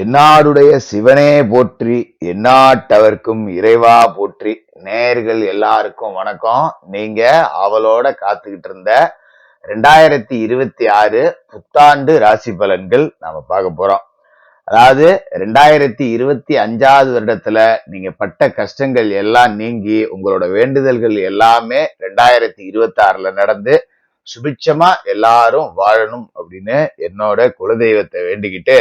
தென்னாடுடைய சிவனே போற்றி, எந்நாட்டவர்க்கும் இறைவா போற்றி. நேயர்கள் எல்லாருக்கும் வணக்கம். நீங்க அவளோட காத்துக்கிட்டு இருந்த 2026 புத்தாண்டு ராசி பலன்கள் நாம பார்க்க போறோம். அதாவது 2025வது வருடத்துல நீங்க பட்ட கஷ்டங்கள் எல்லாம் நீங்கி உங்களோட வேண்டுதல்கள் எல்லாமே 2026ல நடந்து சுபிட்சமா எல்லாரும் வாழணும் அப்படின்னு என்னோட குலதெய்வத்தை வேண்டிக்கிட்டு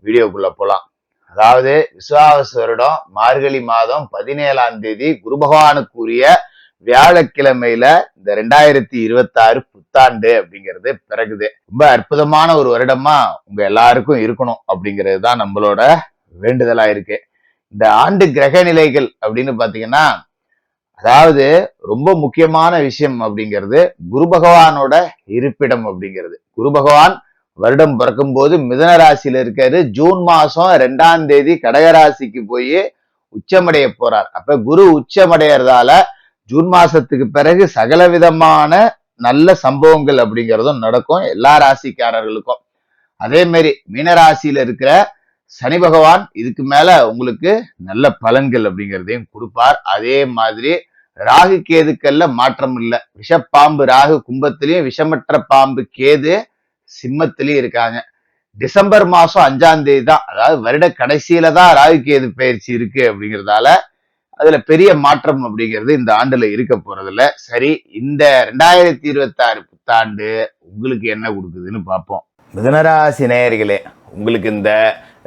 வீடியோக்குள்ள போலாம். அதாவது விசுவாவசு வருடம் மார்கழி மாதம் 17ஆம் தேதி குரு பகவானுக்குரிய வியாழக்கிழமையில இந்த 2026 புத்தாண்டு அப்படிங்கிறது பிறகுது. ரொம்ப அற்புதமான ஒரு வருடமா உங்க எல்லாருக்கும் இருக்கணும் அப்படிங்கிறது தான் நம்மளோட வேண்டுதலா இருக்கு. இந்த ஆண்டு கிரக நிலைகள் அப்படின்னு பாத்தீங்கன்னா, அதாவது ரொம்ப முக்கியமான விஷயம் அப்படிங்கிறது குரு பகவானோட இருப்பிடம் அப்படிங்கிறது. குரு பகவான் வருடம் பிறக்கும் போது மிதுன ராசியில இருக்காரு. ஜூன் மாசம் 2ஆம் தேதி கடகராசிக்கு போய் உச்சமடைய போறார். அப்ப குரு உச்சமடையறதால ஜூன் மாசத்துக்கு பிறகு சகல விதமான நல்ல சம்பவங்கள் அப்படிங்கிறதும் நடக்கும் எல்லா ராசிக்காரர்களுக்கும். அதே மாதிரி மீனராசியில இருக்கிற சனி பகவான் இதுக்கு மேல உங்களுக்கு நல்ல பலன்கள் அப்படிங்கிறதையும் கொடுப்பார். அதே மாதிரி ராகு கேதுக்கள்ல மாற்றம் இல்லை. விஷப்பாம்பு ராகு கும்பத்திலையும், விஷமற்ற பாம்பு கேது சிம்மத்திலயும் இருக்காங்க. டிசம்பர் மாசம் 5ஆம் தேதி தான், அதாவது வருட கடைசியில தான் ராகு கேது பயிற்சி இருக்கு அப்படிங்கிறதால அதுல பெரிய மாற்றம் அப்படிங்கிறது இந்த ஆண்டுல இருக்க போறதில்ல. சரி, இந்த 2026 புத்தாண்டு உங்களுக்கு என்ன கொடுக்குதுன்னு பார்ப்போம். மிதுனராசி நேயர்களே, உங்களுக்கு இந்த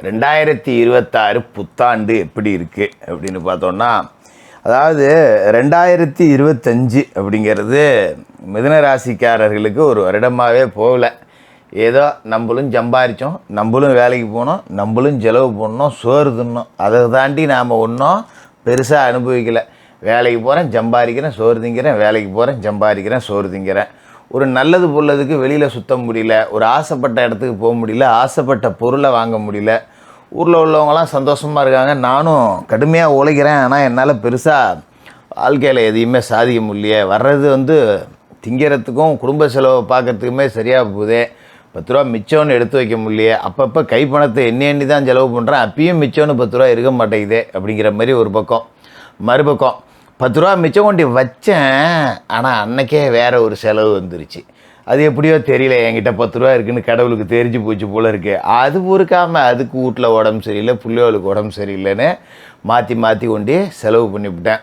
2026 புத்தாண்டு எப்படி இருக்கு அப்படின்னு பார்த்தோம்னா, அதாவது 2025 அப்படிங்கிறது மிதுன ராசிக்காரர்களுக்கு ஒரு வருடமாகவே போகல. ஏதோ நம்மளும் சம்பாரித்தோம், நம்மளும் வேலைக்கு போனோம், நம்மளும் செலவு பண்ணோம், சோறு தின்னோம். அதை தாண்டி நாம் ஒன்றும் பெருசாக அனுபவிக்கலை. வேலைக்கு போகிறேன், சம்பாதிக்கிறேன், சோறு திங்கிறேன், வேலைக்கு போகிறேன், சம்பாதிக்கிறேன், சோறு திங்கிறேன். ஒரு நல்லது பொருளதுக்கு வெளியில் சுத்த முடியல, ஒரு ஆசைப்பட்ட இடத்துக்கு போக முடியல, ஆசைப்பட்ட பொருளை வாங்க முடியல. ஊரில் உள்ளவங்களாம் சந்தோஷமாக இருக்காங்க, நானும் கடுமையாக உழைக்கிறேன், ஆனால் என்னால் பெருசாக வாழ்க்கையில் எதையுமே சாதிக்க முடியலையே. வர்றது திங்கிறதுக்கும் குடும்ப செலவை பார்க்கறதுக்குமே சரியாக போகுது. 10 ரூபா மிச்சம்னு எடுத்து வைக்க முடியலையே. அப்பப்போ கைப்பணத்தை எண்ணி தான் செலவு பண்ணுறேன், அப்பயும் மிச்சம்னு 10 ரூபா இருக்க மாட்டேங்குதே அப்படிங்கிற மாதிரி ஒரு பக்கம். மறுபக்கம் 10 ரூபா மிச்சம் கொண்டு வச்சேன், ஆனால் அன்னைக்கே வேற ஒரு செலவு வந்துருச்சு. அது எப்படியோ தெரியல, என்கிட்ட 10 ரூபா இருக்குன்னு கடவுளுக்கு தெரிஞ்சு போச்சு போல இருக்கு. அது பொறுக்காமல் அதுக்கு வீட்டில் உடம்பு சரியில்லை, பிள்ளைகளுக்கு உடம்பு சரியில்லைன்னு மாற்றி கொண்டு செலவு பண்ணிவிட்டேன்.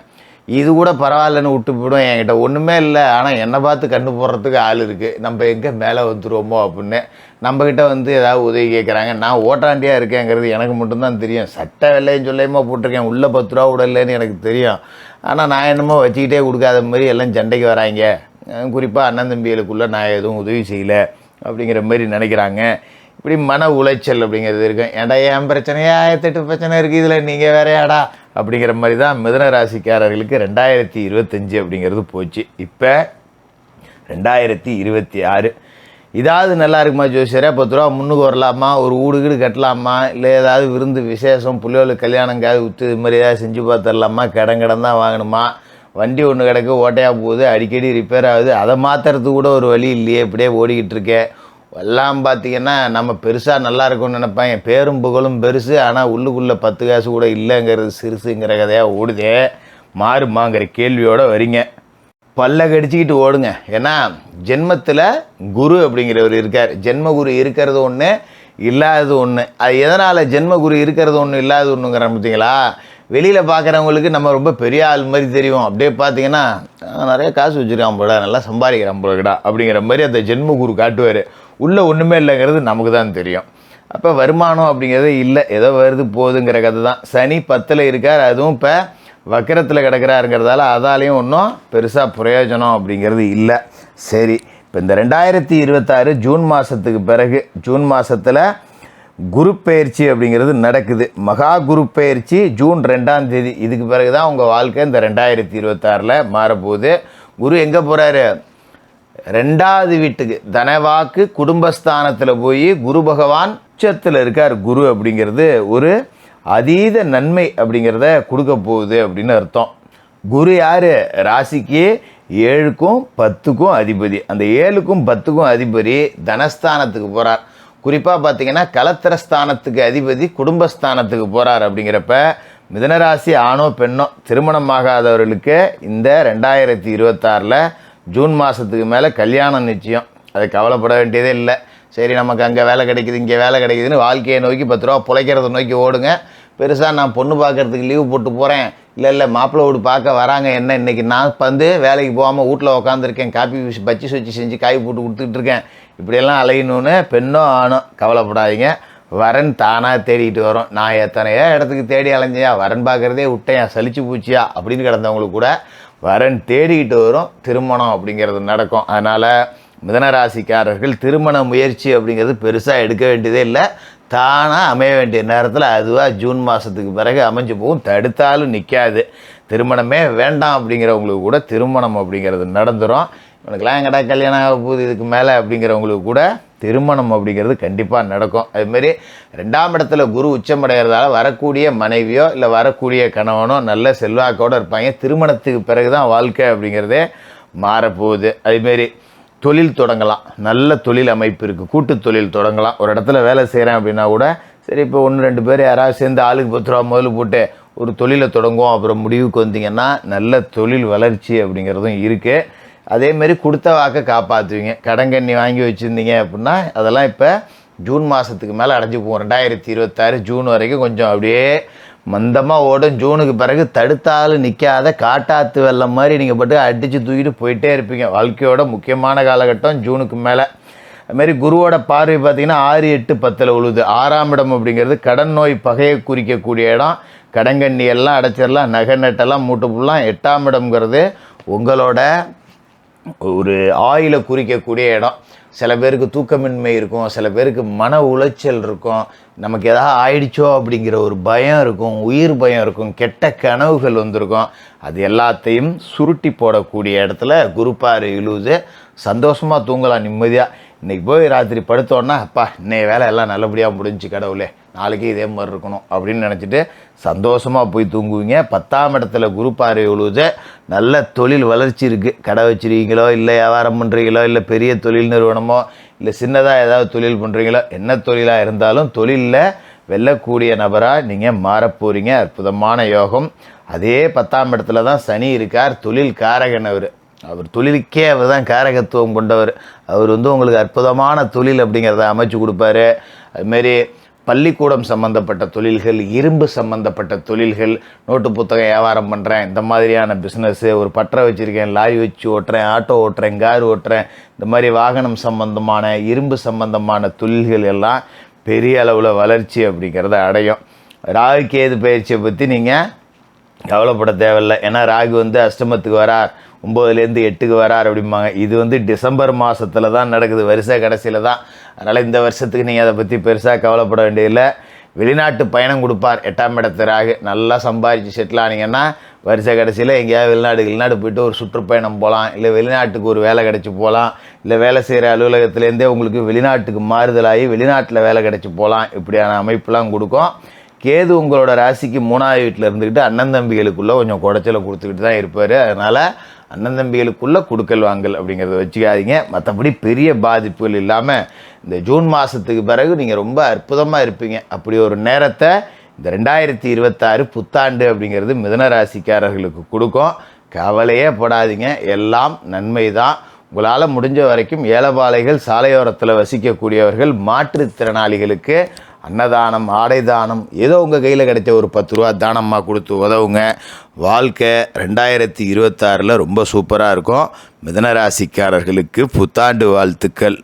இது கூட பரவாயில்லன்னு விட்டு போயிடும். என்கிட்ட ஒன்றுமே இல்லை, ஆனால் என்னை பார்த்து கண்டு போடுறதுக்கு ஆள் இருக்குது, நம்ம எங்கே மேலே வந்துடுவோமோ அப்படின்னு நம்மக்கிட்ட ஏதாவது உதவி கேட்குறாங்க. நான் ஓட்டாண்டியாக இருக்கேங்கிறது எனக்கு மட்டும்தான் தெரியும். சட்டை வெள்ளையும் சொல்லையுமா போட்டிருக்கேன், உள்ளே 10 ரூபா விடலைன்னு எனக்கு தெரியும். ஆனால் நான் என்னமோ வச்சுக்கிட்டே கொடுக்காத மாதிரி எல்லாம் சண்டைக்கு வராங்க. குறிப்பாக அண்ணன் தம்பிகளுக்குள்ளே நான் எதுவும் உதவி செய்யலை அப்படிங்கிற மாதிரி நினைக்கிறாங்க. இப்படி மன உளைச்சல் அப்படிங்கிறது இருக்கும். ஏன்டா என் பிரச்சனையா 1008 பிரச்சனை இருக்குது, இதில் நீங்கள் வேறையாடா அப்படிங்கிற மாதிரி தான் மிதுன ராசிக்காரர்களுக்கு 2025 அப்படிங்கிறது போச்சு. இப்போ 2026 இதாவது நல்லா இருக்குமா ஜோசியரே? 10 ரூபா முன்னுக்கு வரலாமா, ஒரு வீடு கட்டலாமா, இல்லை ஏதாவது விருந்து விசேஷம் பிள்ளைகளுக்கு கல்யாணம் காது விட்டு இது மாதிரி ஏதாவது செஞ்சு பார்த்துடலாமா, கடன் தான் வாங்கணுமா, வண்டி ஒன்று கிடக்கு ஓட்டையாக போகுது, அடிக்கடி ரிப்பேர் ஆகுது, அதை மாற்றுறதுக்கு கூட ஒரு வழி இல்லையே, இப்படியே ஓடிக்கிட்டு இருக்கேன். எல்லாம் பார்த்திங்கன்னா நம்ம பெருசாக நல்லா இருக்கும்னு நினைப்பேன். என் பேரும் புகழும் பெருசு, ஆனால் உள்ளுக்குள்ளே 10 காசு கூட இல்லைங்கிறது சிறுசுங்கிற கதையாக ஓடுதே. மாறுமாங்கிற கேள்வியோடு வரீங்க. பல்ல கடிச்சிக்கிட்டு ஓடுங்க. ஏன்னா ஜென்மத்தில் குரு அப்படிங்கிறவர் இருக்கார். ஜென்மகுரு இருக்கிறது ஒன்று, இல்லாதது ஒன்று. அது எதனால் ஜென்மகுரு இருக்கிறது ஒன்று இல்லாதது ஒன்றுங்கிற பார்த்தீங்களா? வெளியில் பார்க்குறவங்களுக்கு நம்ம ரொம்ப பெரிய ஆள் மாதிரி தெரியும். அப்படியே பார்த்தீங்கன்னா நிறைய காசு வச்சுருக்கான் போல, நல்லா சம்பாதிக்கிறான் போலடா அப்படிங்கிற மாதிரி அந்த ஜென்மகுரு காட்டுவார். உள்ளே ஒன்றுமே இல்லைங்கிறது நமக்கு தான் தெரியும். அப்போ வருமானம் அப்படிங்கிறது இல்லை, ஏதோ வருது போகுதுங்கிற கதை தான். சனி 10ல் இருக்கார், அதுவும் இப்போ வக்கரத்தில் கிடக்கிறாருங்கிறதால அதாலையும் ஒன்றும் பெருசாக பிரயோஜனம் அப்படிங்கிறது இல்லை. சரி, இப்போ இந்த 2026 ஜூன் மாதத்துக்கு பிறகு, ஜூன் மாதத்தில் குரு பயிற்சி அப்படிங்கிறது நடக்குது. மகா குரு பயிற்சி ஜூன் 2ஆம் தேதி. இதுக்கு பிறகு தான் உங்கள் வாழ்க்கை இந்த 2026ல் மாறப்போகுது. குரு எங்கே போகிறாரு? 2வது வீட்டுக்கு, தனவாக்கு குடும்பஸ்தானத்தில் போய் குரு பகவான் உச்சத்தில் இருக்கார். குரு அப்படிங்கிறது ஒரு அதீத நன்மை அப்படிங்கிறத கொடுக்க போகுது அப்படின்னு அர்த்தம். குரு யார்? ராசிக்கு 7க்கும் 10க்கும் அதிபதி. அந்த 7க்கும் 10க்கும் அதிபதி தனஸ்தானத்துக்கு போகிறார். குறிப்பாக பார்த்தீங்கன்னா கலத்திரஸ்தானத்துக்கு அதிபதி குடும்பஸ்தானத்துக்கு போகிறார். அப்படிங்கிறப்ப மிதனராசி ஆணோ பெண்ணோ திருமணமாகாதவர்களுக்கு இந்த 2026 ஜூன் மாதத்துக்கு மேலே கல்யாணம் நிச்சயம். அது கவலைப்பட வேண்டியதே இல்லை. சரி, நமக்கு அங்கே வேலை கிடைக்குது, இங்கே வேலை கிடைக்குதுன்னு வாழ்க்கையை நோக்கி 10 ரூபா பிழைக்கிறத நோக்கி ஓடுங்க. பெருசாக நான் பொண்ணு பார்க்குறதுக்கு லீவு போட்டு போகிறேன், இல்லை மாப்பிள்ளை வீடு பார்க்க வராங்க, என்ன இன்றைக்கி நான் வேலைக்கு போகாமல் வீட்டில் உட்காந்துருக்கேன், காப்பி பச்சி சுச்சி செஞ்சு காய் போட்டு கொடுத்துட்டு இருக்கேன், இப்படியெல்லாம் அலையணுன்னு பெண்ணோ ஆணோ கவலைப்படாதீங்க. வரன் தானாக தேடிக்கிட்டு வரும். நான் எத்தனையோ இடத்துக்கு தேடி அலைஞ்சியா, வரன் பார்க்குறதே விட்டேன், சலிச்சு பூச்சியா அப்படின்னு கிடந்தவங்களுக்கு கூட வரன் தேடிக்கிட்டு வரும். திருமணம் அப்படிங்கிறது நடக்கும். அதனால் மிதனராசிக்காரர்கள் திருமண முயற்சி அப்படிங்கிறது பெருசாக எடுக்க வேண்டியதே இல்லை. தானாக அமைய வேண்டிய நேரத்தில் அதுவாக ஜூன் மாதத்துக்கு பிறகு அமைஞ்சு போகும். தடுத்தாலும் நிற்காது. திருமணமே வேண்டாம் அப்படிங்கிறவங்களுக்கு கூட திருமணம் அப்படிங்கிறது நடந்துடும். இவனுக்கெல்லாம் எங்கடா கல்யாணம் ஆக போகுது இதுக்கு மேலே அப்படிங்கிறவங்களுக்கு கூட திருமணம் அப்படிங்கிறது கண்டிப்பாக நடக்கும். அதுமாரி 2ஆம் இடத்துல குரு உச்சமடைகிறதால வரக்கூடிய மனைவியோ இல்லை வரக்கூடிய கணவனோ நல்ல செல்வாக்கோடு இருப்பாங்க. திருமணத்துக்கு பிறகு தான் வாழ்க்கை அப்படிங்கிறதே மாறப்போகுது. அதுமாரி தொழில் தொடங்கலாம். நல்ல தொழில் அமைப்பு இருக்குது. கூட்டு தொழில் தொடங்கலாம். ஒரு இடத்துல வேலை செய்கிறேன் அப்படின்னா கூட சரி, இப்போ 1-2 பேர் யாராவது சேர்ந்து ஆளுக்கு 10 ரூபா முதல்ல போட்டு ஒரு தொழிலை தொடங்குவோம், அப்புறம் முடிவுக்கு வந்தீங்கன்னா நல்ல தொழில் வளர்ச்சி அப்படிங்கிறதும் இருக்குது. அதேமாரி கொடுத்த வாக்கை காப்பாற்றுவீங்க. கடங்கண்ணி வாங்கி வச்சுருந்தீங்க அப்படின்னா அதெல்லாம் இப்போ ஜூன் மாதத்துக்கு மேலே அடைஞ்சு போவோம். 2026 ஜூன் வரைக்கும் கொஞ்சம் அப்படியே மந்தமாக ஓடும். ஜூனுக்கு பிறகு தடுத்தாலும் நிற்காத காட்டாத்து வெள்ளம் மாதிரி நீங்கள் பட்டு அடித்து தூக்கிட்டு போயிட்டே இருப்பீங்க. வாழ்க்கையோட முக்கியமான காலகட்டம் ஜூனுக்கு மேலே. அதுமாரி குருவோட பார்வை பார்த்திங்கன்னா 6, 8, 10 உழுது. 6ஆம் இடம் அப்படிங்கிறது கடன் நோய் பகையை குறிக்கக்கூடிய இடம். கடங்கண்ணி எல்லாம் அடைச்சிடலாம், நகை நட்டெல்லாம் மூட்டு போடலாம். 8ஆம் இடம்ங்கிறது உங்களோட ஒரு ஆயிலை குறிக்கக்கூடிய இடம். சில பேருக்கு தூக்கமின்மை இருக்கும், சில பேருக்கு மன உளைச்சல் இருக்கும், நமக்கு எதாவது ஆயிடுச்சோ அப்படிங்கிற ஒரு பயம் இருக்கும், உயிர் பயம் இருக்கும், கெட்ட கனவுகள் வந்திருக்கும். அது எல்லாத்தையும் சுருட்டி போடக்கூடிய இடத்துல குருப்பார் இழுவுது. சந்தோஷமாக தூங்கலாம் நிம்மதியாக. இன்றைக்கி போய் ராத்திரி படுத்தோன்னா அப்பா இன்னைய வேலை எல்லாம் நல்லபடியாக முடிஞ்சு கடவுளே, நாளைக்கு இதே மாதிரி இருக்கணும் அப்படின்னு நினச்சிட்டு சந்தோஷமாக போய் தூங்குவீங்க. 10ஆம் இடத்துல குரு பார்வை உழுவுது. நல்ல தொழில் வளர்ச்சி இருக்குது. கடை வச்சுருக்கீங்களோ, இல்லை வியாபாரம் பண்ணுறீங்களோ, இல்லை பெரிய தொழில் நிறுவனமோ, இல்லை சின்னதாக ஏதாவது தொழில் பண்ணுறீங்களோ, என்ன தொழிலாக இருந்தாலும் தொழிலில் வெல்லக்கூடிய நபராக நீங்கள் மாறப்போகிறீங்க. அற்புதமான யோகம். அதே 10ஆம் இடத்துல தான் சனி இருக்கார். தொழில் காரகன் அவர் தொழிலுக்கே அவர் தான் காரகத்துவம் கொண்டவர். அவர் உங்களுக்கு அற்புதமான தொழில் அப்படிங்கிறத அமைச்சு கொடுப்பாரு. அதுமாரி பள்ளிக்கூடம் சம்மந்தப்பட்ட தொழில்கள், இரும்பு சம்மந்தப்பட்ட தொழில்கள், நோட்டு புத்தகம் வியாபாரம் பண்ணுறேன், இந்த மாதிரியான பிஸ்னஸ்ஸு, ஒரு பட்டறை வச்சுருக்கேன், லாரி வச்சு ஓட்டுறேன், ஆட்டோ ஓட்டுறேன், கார் ஓட்டுறேன், இந்த மாதிரி வாகனம் சம்பந்தமான இரும்பு சம்பந்தமான தொழில்கள் எல்லாம் பெரிய அளவில் வளர்ச்சி அப்படிங்கிறத அடையும். ராகு கேது பயிற்சியை பற்றி நீங்கள் கவலைப்பட தேவையில்லை. ஏன்னா ராகு அஷ்டமத்துக்கு வரார், 9லேருந்து 8க்கு வரார் அப்படிம்பாங்க. இது டிசம்பர் மாதத்தில் தான் நடக்குது, வருஷ கடைசியில் தான். அதனால் இந்த வருஷத்துக்கு நீங்கள் அதை பற்றி பெருசாக கவலைப்பட வேண்டியதில்லை. வெளிநாட்டு பயணம் கொடுப்பார் 8ஆம் இடத்து ராகு. நல்லா சம்பாதிச்சு செட்டில் ஆனீங்கன்னா வருஷ கடைசியில் எங்கேயாவது வெளிநாடு போய்ட்டு ஒரு சுற்றுப்பயணம் போகலாம், இல்லை வெளிநாட்டுக்கு ஒரு வேலை கிடச்சி போகலாம், இல்லை வேலை செய்கிற அலுவலகத்துலேருந்தே உங்களுக்கு வெளிநாட்டுக்கு மாறுதலாகி வெளிநாட்டில் வேலை கிடச்சி போகலாம். இப்படியான அமைப்புலாம் கொடுக்கும். கேது உங்களோட ராசிக்கு 3ஆவது வீட்டில் இருந்துக்கிட்டு அண்ணன் தம்பிகளுக்குள்ளே கொஞ்சம் குடைச்சலை கொடுத்துக்கிட்டு தான் இருப்பார். அதனால் அண்ணன் தம்பிகளுக்குள்ளே கொடுக்கல் வாங்கல் அப்படிங்கிறத வச்சுக்காதீங்க. மற்றபடி பெரிய பாதிப்புகள் இல்லாமல் இந்த ஜூன் மாதத்துக்கு பிறகு நீங்கள் ரொம்ப அற்புதமாக இருப்பீங்க. அப்படி ஒரு நேரத்தை இந்த 2026 புத்தாண்டு அப்படிங்கிறது மிதுன ராசிக்காரர்களுக்கு கொடுக்கும். கவலையே படாதீங்க, எல்லாம் நன்மை தான். உங்களால் முடிஞ்ச வரைக்கும் ஏழைபாளைகள், சாலையோரத்தில் வசிக்கக்கூடியவர்கள், மாற்றுத்திறனாளிகளுக்கு அன்னதானம், ஆடை தானம், ஏதோ உங்கள் கையில் கிடைச்ச ஒரு 10 ரூபா தானமாக கொடுத்து உதவுங்க. வாழ்க்கை 2026 ரொம்ப சூப்பராக இருக்கும். மிதுன ராசிக்காரர்களுக்கு புத்தாண்டு வாழ்த்துக்கள்.